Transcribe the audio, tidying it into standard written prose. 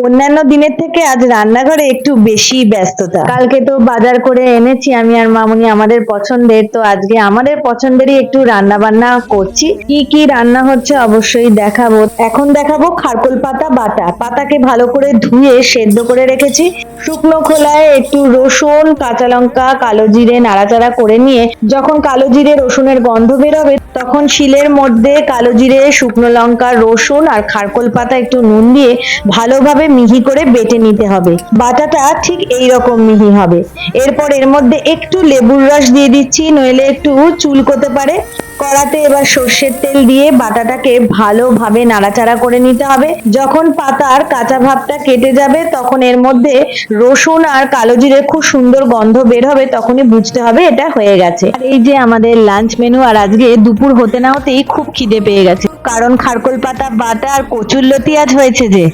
অন্যান্য দিনের থেকে আজ রান্নাঘরে একটু বেশি ব্যস্ততা। কালকে তো বাজার করে এনেছি আমি আর মামুনি আমাদের পছন্দের, তো আজকে আমাদের পছন্দেরই একটু রান্না বান্না করছি। কি কি রান্না হচ্ছে অবশ্যই দেখাবো। এখন দেখাবো খারকোল পাতা বাটা। পাতাকে ভালো করে ধুয়ে সেদ্ধ করে রেখেছি। শুকনো খোলায় একটু রসুন, কাঁচা লঙ্কা, কালো জিরে নাড়াচাড়া করে নিয়ে যখন কালো জিরে রসুনের গন্ধ বেরোবে তখন শিলের মধ্যে কালো জিরে, শুকনো লঙ্কা, রসুন আর খারকোল পাতা একটু নুন দিয়ে ভালোভাবে মিহি করে বেটে নিতে হবে। বাটাটা ঠিক এই রকম মিহি হবে। এরপর এর মধ্যে একটু লেবুর রস দিয়ে দিচ্ছি, নইলে একটু চুলকোতে পারে। কড়াতে এবার সর্ষের তেল দিয়ে বাটাটাকে ভালোভাবে নাড়াচাড়া করে নিতে হবে। যখন পাতার কাঁচা ভাবটা কেটে যাবে তখন এর মধ্যে রসুন আর কালো জিরে খুব সুন্দর গন্ধ বের হবে, তখনই বুঝতে হবে এটা হয়ে গেছে। আর এই যে আমাদের লাঞ্চ মেনু, আর আজকে দুপুর হতে না হতেই খুব খিদে পেয়ে গেছে, কারণ খারকোল পাতা বাটা আর কচুরলতি আজ হয়েছে যে।